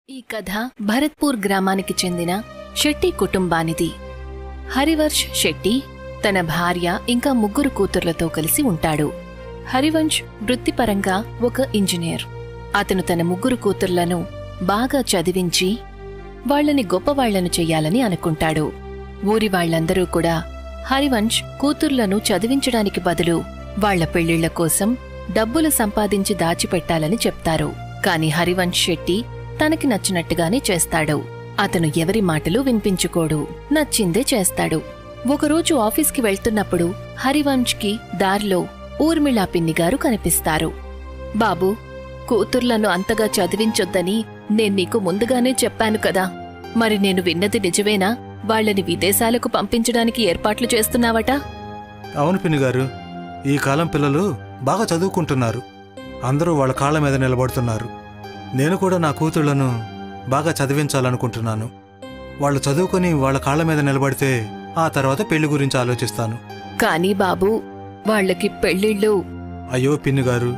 ఈ కథ భరత్పూర్ గ్రామానికి చెందిన శెట్టి కుటుంబానిది. హరివంశ్ శెట్టి తన భార్య ఇంకా 3 కూతుర్లతో కలిసి ఉంటాడు. హరివంశ్ వృత్తిపరంగా ఒక ఇంజనీర్. అతను తన 3 కూతుర్లను బాగా చదివించి వాళ్లని గొప్పవాళ్లను చెయ్యాలని అనుకుంటాడు. ఊరి వాళ్లందరూ కూడా హరివంశ్ కూతుర్లను చదివించడానికి బదులు వాళ్ల పెళ్లిళ్ల కోసం డబ్బులు సంపాదించి దాచిపెట్టాలని చెప్తారు. కాని హరివంశ్ శెట్టి తనకి నచ్చినట్టుగానే చేస్తాడు. అతను ఎవరి మాటలు వినిపించుకోడు, నచ్చిందే చేస్తాడు. ఒకరోజు ఆఫీస్కి వెళ్తున్నప్పుడు హరివంశ్కి దారిలో ఊర్మిళా పిన్నిగారు కనిపిస్తారు. బాబూ, కూతుర్లను అంతగా చదివించొద్దని నేన్నీకు ముందుగానే చెప్పాను కదా. మరి నేను విన్నది నిజమేనా? వాళ్లని విదేశాలకు పంపించడానికి ఏర్పాట్లు చేస్తున్నావట? అవును పిన్నిగారు, ఈ కాలం పిల్లలు బాగా చదువుకుంటున్నారు. అందరూ వాళ్ళ కాళ్ల మీద నిలబడుతున్నారు. నేను కూడా నా కూతుళ్లను బాగా చదివించాలనుకుంటున్నాను. వాళ్ళు చదువుకుని వాళ్ళ కాళ్ల మీద నిలబడితే ఆ తర్వాత పెళ్లి గురించి ఆలోచిస్తాను. కానీ బాబూ, వాళ్లకి పెళ్లిళ్ళు... అయ్యో పిన్నిగారు,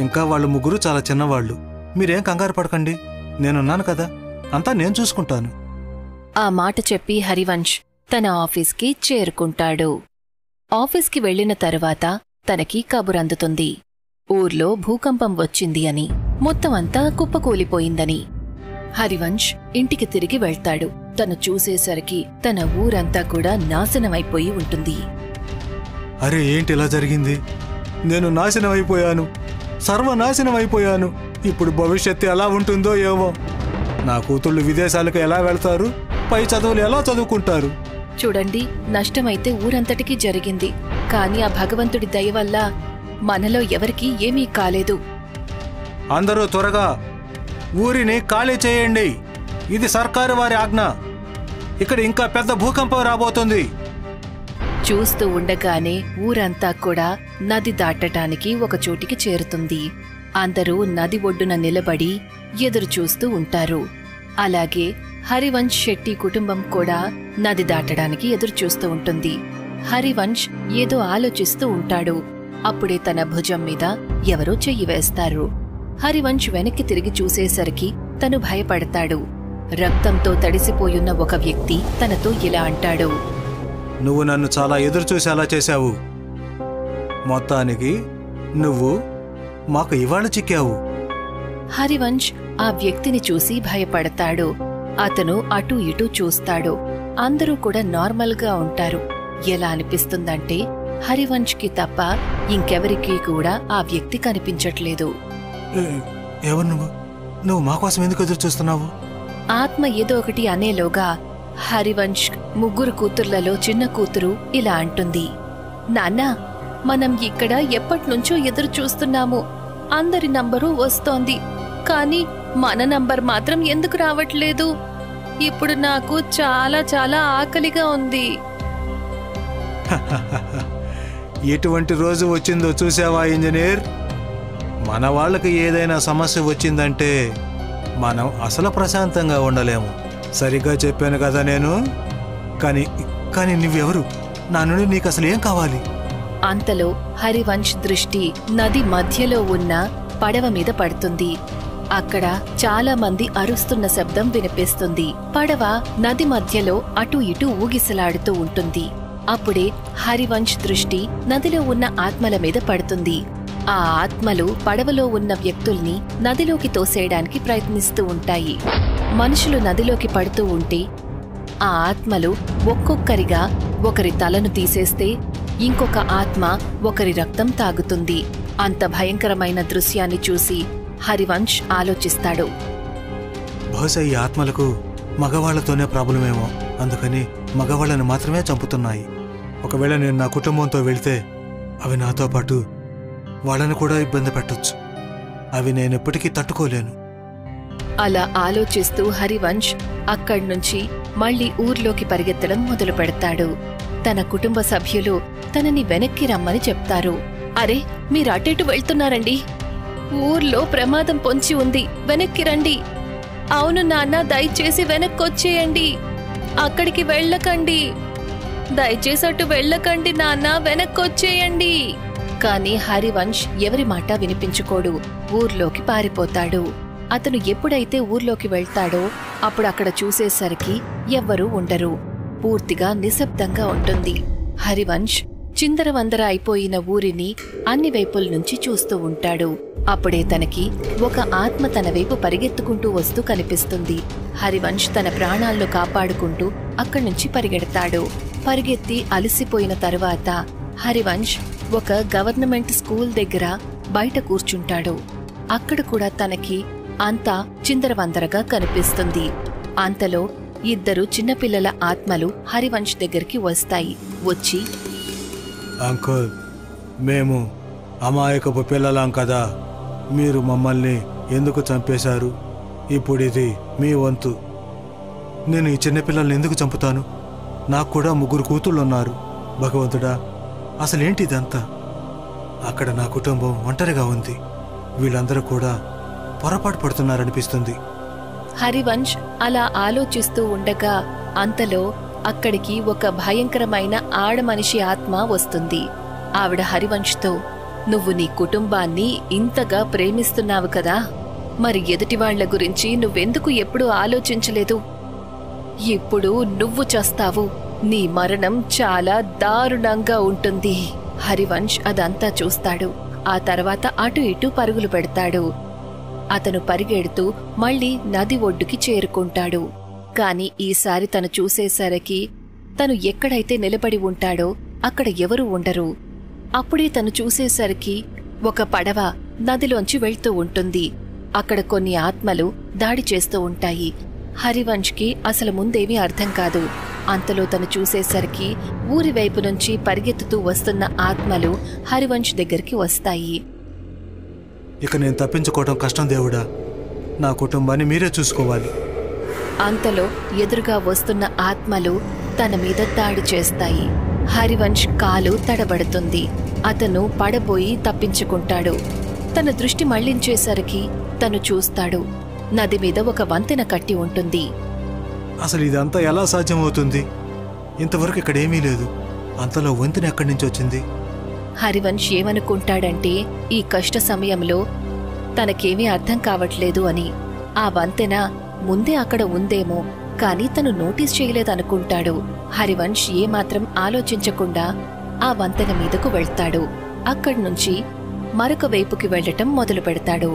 ఇంకా వాళ్ళు 3 చాలా చిన్నవాళ్లు. మీరేం కంగారు పడకండి, నేనున్నాను కదా, అంతా నేను చూసుకుంటాను. ఆ మాట చెప్పి హరివంశ్ తన ఆఫీస్కి చేరుకుంటాడు. ఆఫీస్కి వెళ్లిన తరువాత తనకి కబురందుతుంది. ఊర్లో భూకంపం వచ్చింది అని, మొత్తం అంతా కుప్పకూలిపోయిందని. హరివంశ్ ఇంటికి తిరిగి వెళ్తాడు. తను చూసేసరికి తన ఊరంతా కూడా నాశనమైపోయి ఉంటుంది. అరే, ఏంటిలా జరిగింది? నేను నాశనమైపోయాను, సర్వనాశనమైపోయాను. ఇప్పుడు భవిష్యత్తు ఎలా ఉంటుందో ఏమో. నా కూతుళ్ళు విదేశాలకు ఎలా వెళ్తారు? పై చదువులు ఎలా చదువుకుంటారు? చూడండి, నష్టమైతే ఊరంతటికీ జరిగింది. కాని ఆ భగవంతుడి దయ వల్ల మనలో ఎవరికీ ఏమీ కాలేదు. అందరూ త్వరగా ఊరిని ఖాళీ చేయండి. ఇది సర్కారు వారి ఆజ్ఞ. ఇక్కడ ఇంకా పెద్ద భూకంపం రాబోతుంది. చూస్తూ ఉండగానే ఊరంతా కూడా నది దాటటానికి ఒక చోటికి చేరుతుంది. అందరూ నది ఒడ్డున నిలబడి ఎదురుచూస్తూ ఉంటారు. అలాగే హరివంశ్ శెట్టి కుటుంబం కూడా నది దాటడానికి ఎదురుచూస్తూ ఉంటుంది. హరివంశ్ ఏదో ఆలోచిస్తూ ఉంటాడు. అప్పుడే తన భుజం మీద ఎవరో చెయ్యి వేస్తారు. హరివంశ్ వెనక్కి తిరిగి చూసేసరికి తను భయపడతాడు. రక్తంతో తడిసిపోయున్న ఒక వ్యక్తి తనతో ఇలా అంటాడు. నువ్వు నన్ను చాలా ఎదురుచూసేలా చేశావు. మొత్తానికి నువ్వు మాకు ఇవాళ చిక్కావు. హరివంశ్ ఆ వ్యక్తిని చూసి భయపడతాడు. అతను అటూ ఇటూ చూస్తాడు. అందరూ కూడా నార్మల్గా ఉంటారు. ఎలా అనిపిస్తుందంటే హరివంశ్కి తప్ప ఇంకెవరికీ కూడా ఆ వ్యక్తి కనిపించట్లేదు. ఎవరు నువ్వు? నువ్వు మాకోసం ఎందుకు ఎదురు చూస్తున్నావు? ఆత్మ ఏదో ఒకటి అనేలోగా హరివంశ్ 3 కూతుర్లలో చిన్న కూతురు ఇలా అంటుంది. నాన్నా, మనం ఇక్కడ ఎప్పటినుంచో ఎదురు చూస్తున్నాము. అందరి నంబరు వస్తోంది, కాని మన నంబర్ మాత్రం ఎందుకు రావట్లేదు? ఇప్పుడు నాకు చాలా చాలా ఆకలిగా ఉంది. ఎటువంటి రోజు వచ్చిందో చూసావా ఇంజనీర్? మన వాళ్ళకి ఏదైనా సమస్య వచ్చిందంటే మనం అసలు ప్రశాంతంగా ఉండలేము. సరిగ్గా చెప్పాను కదా నేను? కానీ నువ్వెవరు? నా నుండి నీకు అసలు ఏం కావాలి? అంతలో హరివంశ్ దృష్టి నది మధ్యలో ఉన్న పడవ మీద పడుతుంది. అక్కడ చాలా మంది అరుస్తున్న శబ్దం వినిపిస్తుంది. పడవ నది మధ్యలో అటూ ఇటూ ఊగిసలాడుతూ ఉంటుంది. అప్పుడే హరివంశ్ దృష్టి నదిలో ఉన్న ఆత్మల మీద పడుతుంది. ఆ ఆత్మలు పడవలో ఉన్న వ్యక్తుల్ని నదిలోకి తోసేయడానికి ప్రయత్నిస్తూ ఉంటాయి. మనుషులు నదిలోకి పడుతూ ఉంటే ఆ ఆత్మలు ఒక్కొక్కరిగా ఒకరి తలను తీసేస్తే ఇంకొక ఆత్మ ఒకరి రక్తం తాగుతుంది. అంత భయంకరమైన దృశ్యాన్ని చూసి హరివంశ్ ఆలోచిస్తాడు. బహుశా ఈ ఆత్మలకు మగవాళ్లతోనే ప్రాబ్లమేమో, అందుకని మగవాళ్లను మాత్రమే చంపుతున్నాయి. ఒకవేళ నేను నా కుటుంబంతో వెళ్తే అవి నాతో పాటు వాళ్ళని కూడా ఇబ్బంది పెట్టొచ్చు. అవి నేనెప్పటికీ తట్టుకోలేను. అలా ఆలోచిస్తూ హరివంశ్ అక్కడ్నుంచి మళ్లీ ఊర్లోకి పరిగెత్తడం మొదలు పెడతాడు. తన కుటుంబ సభ్యులు తనని వెనక్కి రమ్మని చెప్తారు. అరే, మీరు అటెటు వెళ్తున్నారండి? ఊర్లో ప్రమాదం పొంచి ఉంది, వెనక్కి రండి. అవును నాన్న, దయచేసి వెనక్కొచ్చేయండి. అక్కడికి వెళ్ళకండి. దయచేసి అటు వెళ్ళకండి నాన్న, వెనక్కొచ్చేయండి. కాని హరివంశ్ ఎవరి మాట వినిపించుకోడు. ఊర్లోకి పారిపోతాడు. అతను ఎప్పుడైతే ఊర్లోకి వెళ్తాడో అప్పుడు అక్కడ చూసేసరికి ఎవ్వరూ ఉండరు. పూర్తిగా నిశ్శబ్దంగా ఉంటుంది. హరివంశ్ చిందరవందర అయిపోయిన ఊరిని అన్ని వైపుల నుంచి చూస్తూ ఉంటాడు. అప్పుడే తనకి ఒక ఆత్మ తన వైపు పరిగెత్తుకుంటూ వస్తూ కనిపిస్తుంది. హరివంశ్ తన ప్రాణాలను కాపాడుకుంటూ అక్కడి నుంచి పరిగెడతాడు. పరిగెత్తి అలసిపోయిన తరువాత హరివంశ్ ఒక గవర్నమెంట్ స్కూల్ దగ్గర బయట కూర్చుంటాడు. అక్కడ కూడా తనకి అంతా చిందరవందరగా కనిపిస్తుంది. అంతలో 2 చిన్నపిల్లల ఆత్మలు హరివంశ్ దగ్గరికి వస్తాయి. వచ్చి, అంకుల్, మేము అమాయకపు పిల్లలాం కదా, మీరు మమ్మల్ని ఎందుకు చంపేశారు? ఇప్పుడు ఇది మీ వంతు. నేను ఈ చిన్నపిల్లల్ని ఎందుకు చంపుతాను? నాకు కూడా 3 కూతుళ్ళున్నారు. భగవంతుడా, అసలేంటి ఇదంతా? అక్కడ నా కుటుంబం ఒంటరిగా ఉంది. వీళ్ళందరూ కూడా పొరపాటు పడుతున్నారనిపిస్తుంది. హరివంశ్ అలా ఆలోచిస్తూ ఉండగా అంతలో అక్కడికి ఒక భయంకరమైన ఆడమనిషి ఆత్మ వస్తుంది. ఆవిడ హరివంశ్తో, నువ్వు నీ కుటుంబాన్ని ఇంతగా ప్రేమిస్తున్నావు కదా, మరి ఎదుటివాళ్ల గురించి నువ్వెందుకు ఎప్పుడూ ఆలోచించలేదు? ఇప్పుడు నువ్వు చస్తావు. నీ మరణం చాలా దారుణంగా ఉంటుంది. హరివంశ్ అదంతా చూస్తాడు. ఆ తర్వాత అటు ఇటు పరుగులు పెడతాడు. అతను పరిగెడుతూ మళ్లీ నది ఒడ్డుకి చేరుకుంటాడు. కాని ఈసారి తను చూసేసరికి తను ఎక్కడైతే నిలబడి ఉంటాడో అక్కడ ఎవరూ ఉండరు. అప్పుడే తను చూసేసరికి ఒక పడవ నదిలోంచి వెళ్తూ ఉంటుంది. అక్కడ కొన్ని ఆత్మలు దాడి చేస్తూ ఉంటాయి. హరివంశ్కి అసలు ముందేమీ అర్థం కాదు. అంతలో తను చూసేసరికి ఊరి వైపు నుంచి పరిగెత్తుతూ వస్తున్న ఆత్మలు హరివంశ్ దగ్గరికి వస్తాయి. ఇక నేను తప్పించుకోవడం కష్టం దేవుడా, నా కుటుంబాన్ని మీరే చూసుకోవాలి. అంతలో ఎదురుగా వస్తున్న ఆత్మలు తన మీద దాడి చేస్తాయి. హరివంశ్ కాలు తడబడుతుంది. అతను పడబోయి తప్పించుకుంటాడు. తన దృష్టి మళ్లించేసరికి తను చూస్తాడు, నది మీద ఒక వంతెన కట్టి ఉంటుంది. అసలు ఇదంతా ఎలా సాధ్యమవుతుంది? ఇంతవరకు ఇక్కడేమీ లేదు. అంతలో వంతెన ఎక్కడి నుంచి వచ్చింది? హరివంశ్ ఏమనుకుంటాడంటే ఈ కష్ట సమయంలో తనకేమీ అర్థం కావట్లేదు అని. ఆ వంతెన ముందే అక్కడ ఉందేమో, కాని తను నోటీస్ చేయలేదనుకుంటాడు. హరివంశ్ ఏమాత్రం ఆలోచించకుండా ఆ వంతెన మీదకు వెళ్తాడు. అక్కడ్నుంచి మరొక వైపుకి వెళ్లటం మొదలు పెడతాడు.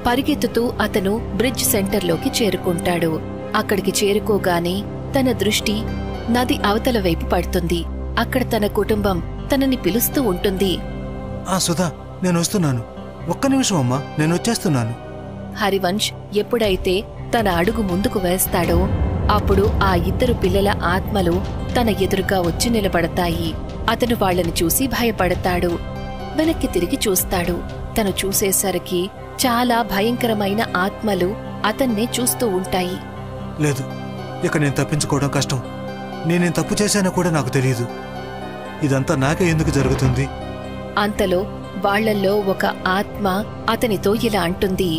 పరిగెత్తుతూ అతను బ్రిడ్జ్ సెంటర్లోకి చేరుకుంటాడు. అక్కడికి చేరుకోగానే తన దృష్టి నది అవతల వైపు పడుతుంది. అక్కడ తన కుటుంబం తనని పిలుస్తూ ఉంటుంది. సుధా, నేను వస్తున్నాను. ఒక్క నిమిషం అమ్మా, నేను వచ్చేస్తున్నాను. హరివంశ్ ఎప్పుడైతే తన అడుగు ముందుకు వేస్తాడో అప్పుడు ఆ 2 పిల్లల ఆత్మలు తన ఎదురుగా వచ్చి నిలబడతాయి. అతను వాళ్లని చూసి భయపడతాడు. వెనక్కి తిరిగి చూస్తాడు. తను చూసేసరికి చాలా భయంకరమైన ఆత్మలు అతన్నే చూస్తూ ఉంటాయి. లేదు, ఇక నేను తప్పించుకోవడం కష్టం. నేనేం తప్పు చేశానో కూడా నాకు తెలియదు. ఇదంతా నాకే ఎందుకు జరుగుతుంది? అంతలో వాళ్లల్లో ఒక ఆత్మ అతనితో ఇలా అంటుంది,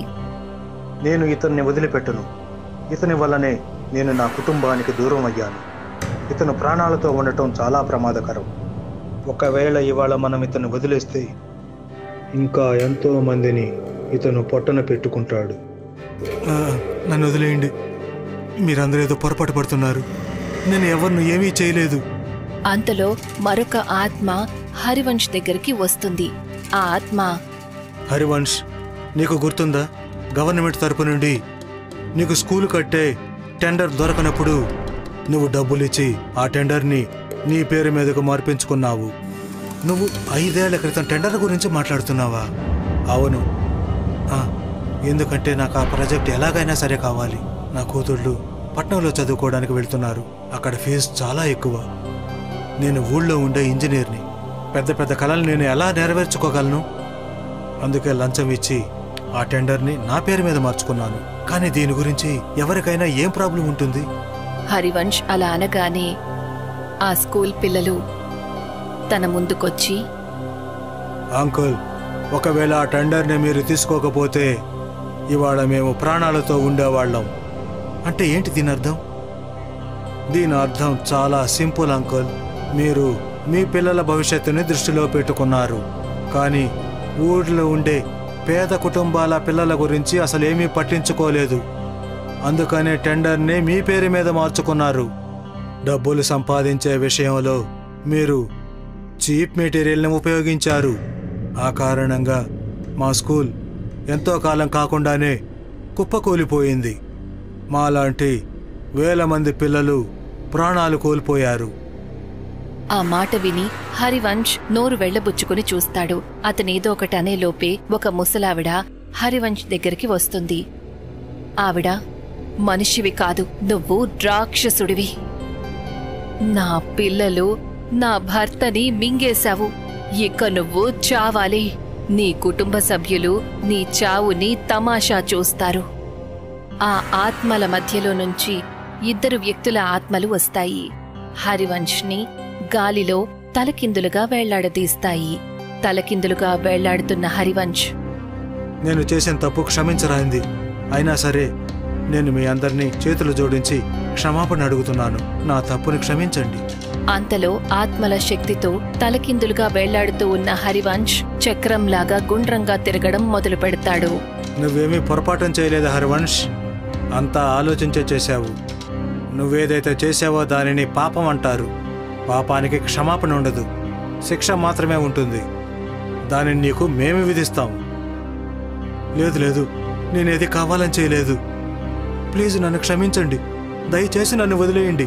నేను ఇతన్ని వదిలిపెట్టను. ఇతని వల్లనే నేను నా కుటుంబానికి దూరం అయ్యాను. ఇతను ప్రాణాలతో ఉండటం చాలా ప్రమాదకరం. ఒకవేళ ఇవాళ మనం ఇతను వదిలేస్తే ఇంకా ఎంతో మందిని ఇతను పొట్టన పెట్టుకుంటాడు. నన్ను వదిలేయండి. మీరందరూ ఏదో పొరపాటు పడుతున్నారు. నేను ఎవరిని ఏమీ చేయలేదు. అంతలో మరొక ఆత్మ హరివంశ్ దగ్గరికి వస్తుంది. ఆ ఆత్మ, హరివంశ్, నీకు గుర్తుందా, గవర్నమెంట్ తరపు నుండి నీకు స్కూలు కట్టే టెండర్ దొరకనప్పుడు నువ్వు డబ్బులిచ్చి ఆ టెండర్ని నీ పేరు మీదకు మార్పించుకున్నావు. నువ్వు 5 ఏళ్ల క్రితం టెండర్ గురించి మాట్లాడుతున్నావా? అవును. ఎందుకంటే నాకు ఆ ప్రాజెక్ట్ ఎలాగైనా సరే కావాలి. నా కూతుళ్ళు పట్నంలో చదువుకోవడానికి వెళ్తున్నారు. అక్కడ ఫీజు చాలా ఎక్కువ. నేను ఊళ్ళో ఉండే ఇంజనీర్ని. పెద్ద పెద్ద కళలు నేను ఎలా నెరవేర్చుకోగలను? అందుకే లంచం ఇచ్చి ఆ టెండర్ని నా పేరు మీద మార్చుకున్నాను. కానీ దీని గురించి ఎవరికైనా ఏం ప్రాబ్లం ఉంటుంది? హరివంశ్ అలా అనగానే ఆ స్కూల్ పిల్లలు తన ముందుకొచ్చి, అంకుల్, ఒకవేళ ఆ టెండర్ని మీరు తీసుకోకపోతే ఇవాళ మేము ప్రాణాలతో ఉండేవాళ్ళం. అంటే ఏంటి దీని అర్థం? దీని అర్థం చాలా సింపుల్ అంకుల్. మీరు మీ పిల్లల భవిష్యత్తుని దృష్టిలో పెట్టుకున్నారు, కానీ ఊళ్ళో ఉండే పేద కుటుంబాల పిల్లల గురించి అసలేమీ పట్టించుకోలేదు. అందుకనే టెండర్ని మీ పేరు మీద మార్చుకున్నారు. డబ్బులు సంపాదించే విషయంలో మీరు చీప్ మెటీరియల్ని ఉపయోగించారు. ఆ కారణంగా మా స్కూల్ ఎంతో కాలం కాకుండానే కుప్పకూలిపోయింది. మాలాంటి వేల మంది పిల్లలు ప్రాణాలు కోల్పోయారు. ఆ మాట విని హరివంశ్ నోరు వెళ్లబుచ్చుకుని చూస్తాడు. అతనేదో ఒకటి అనేలోపే ఒక ముసలావిడ హరివంశ్ దగ్గరికి వస్తుంది. ఆవిడ, మనిషివి కాదు, నువ్వు రాక్షసుడివి. నా పిల్లలు, నా భర్తని మింగేశావు. ఇక నువ్వు చావాలి. నీ కుటుంబ సభ్యులు నీ చావుని తమాషా చూస్తారు. ఆ ఆత్మల మధ్యలో నుంచి 2 వ్యక్తుల ఆత్మలు వస్తాయి. హరివంశ్ని గాలిలో తలకిందులుగా వేళ్లాడదీస్తాయి. తలకిందులుగా వేళ్లాడుతున్న హరివంశ్, నేను చేసిన తప్పు క్షమించరాయింది. అయినా సరే నేను మీ అందరినీ చేతులు జోడించి క్షమాపణ అడుగుతున్నాను. నా తప్పుని క్షమించండి. అంతలో ఆత్మల శక్తితో తలకిందులుగా వేళ్లాడుతూ ఉన్న హరివంశ్ చక్రంలాగా గుండ్రంగా తిరగడం మొదలు పెడతాడు. నువ్వేమీ పొరపాఠం చేయలేదు హరివంశ్. అంతా ఆలోచించే చేశావు. నువ్వేదైతే చేశావో దానిని పాపం అంటారు. పాపానికి క్షమాపణ ఉండదు, శిక్ష మాత్రమే ఉంటుంది. దానిని నీకు మేము విధిస్తాం. లేదు లేదు, నేనేది కావాలని చేయలేదు. ప్లీజ్ నన్ను క్షమించండి. దయచేసి నన్ను వదిలేయండి.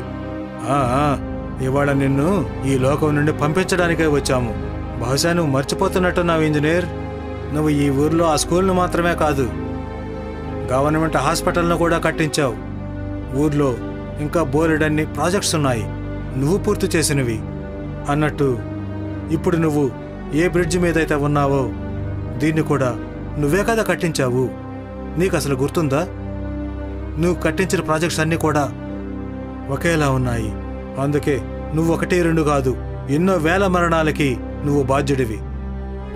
ఇవాళ నిన్ను ఈ లోకం నుండి పంపించడానికే వచ్చాము. బహుశా నువ్వు మర్చిపోతున్నట్టున్నావు ఇంజనీర్. నువ్వు ఈ ఊర్లో ఆ స్కూల్ను మాత్రమే కాదు, గవర్నమెంట్ హాస్పిటల్ను కూడా కట్టించావు. ఊర్లో ఇంకా బోలెడన్ని ప్రాజెక్ట్స్ ఉన్నాయి, నువ్వు పూర్తి చేసినవి. అన్నట్టు ఇప్పుడు నువ్వు ఏ బ్రిడ్జ్ మీదైతే ఉన్నావో దీన్ని కూడా నువ్వే కదా కట్టించావు. నీకు అసలు గుర్తుందా? నువ్వు కట్టించిన ప్రాజెక్ట్స్ అన్నీ కూడా ఒకేలా ఉన్నాయి. అందుకే నువ్వు 1, 2 కాదు, ఎన్నో వేల మరణాలకి నువ్వు బాధ్యుడివి.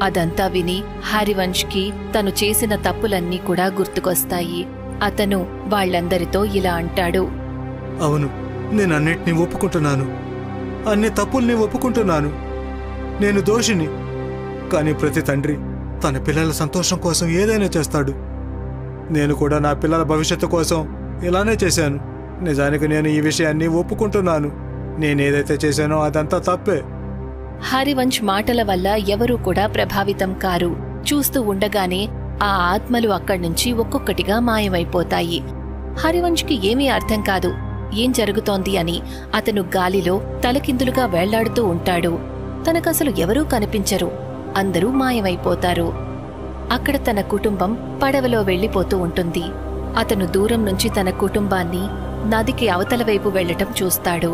అదంతా విని హరివంశ్కి తను చేసిన తప్పులన్నీ కూడా గుర్తుకొస్తాయి. అతను వాళ్లందరితో ఇలా అంటాడు. అవును, నేను అన్నిటినీ ఒప్పుకుంటున్నాను. అన్ని తప్పుల్ని ఒప్పుకుంటున్నాను. నేను దోషిని. కానీ ప్రతి తండ్రి తన పిల్లల సంతోషం కోసం ఏదైనా చేస్తాడు. నేను కూడా నా పిల్లల భవిష్యత్తు కోసం ఇలానే చేశాను. నిజానికి నేను ఈ విషయాన్ని ఒప్పుకుంటున్నాను. నేనేదైతే చేశానో అదంతా తప్పే. హరివంశ్ మాటల వల్ల ఎవరూ కూడా ప్రభావితం కారు. చూస్తూ ఉండగానే ఆ ఆత్మలు అక్కడ్నుంచి ఒక్కొక్కటిగా మాయమైపోతాయి. హరివంశ్కి ఏమీ అర్థం కాదు ఏం జరుగుతోంది అని. అతను గాలిలో తలకిందులుగా వేళ్లాడుతూ ఉంటాడు. తనకసలు ఎవరూ కనిపించరు. అందరూ మాయమైపోతారు. అక్కడ తన కుటుంబం పడవలో వెళ్లిపోతూ ఉంటుంది. అతను దూరం నుంచి తన కుటుంబాన్ని నదికి అవతల వైపు వెళ్లటం చూస్తాడు.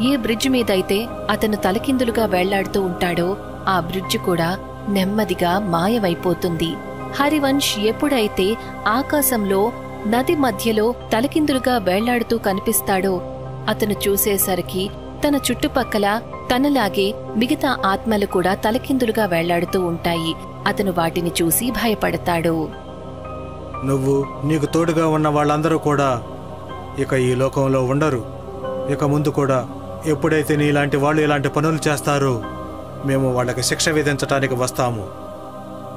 ఏ బ్రిడ్జ్ మీదైతే అతను తలకిందులుగా వేళ్లాడుతూ ఉంటాడో ఆ బ్రిడ్జ్ కూడా నెమ్మదిగా మాయమైపోతుంది. హరివంశ్ ఎప్పుడైతే ఆకాశంలో నది మధ్యలో తలకిందులుగా వేళ్లాడుతూ కనిపిస్తాడో అతను చూసేసరికి తన చుట్టుపక్కల తనలాగే మిగతా ఆత్మలు కూడా తలకిందులుగా వేళ్లాడుతూ ఉంటాయి. అతను వాటిని చూసి భయపడతాడు. నువ్వు, నీకు తోడుగా ఉన్న వాళ్ళందరూ కూడా ఇక ఈ లోకంలో ఉండరు. ఇక ముందు కూడా ఎప్పుడైతే నీలాంటి వాళ్ళు ఇలాంటి పనులు చేస్తారో మేము వాళ్ళకి శిక్ష విధించటానికి వస్తాము.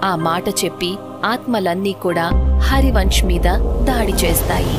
ఆ మాట చెప్పి ఆత్మలన్నీ కూడా హరివంశ్ మీద దాడి చేస్తాయి.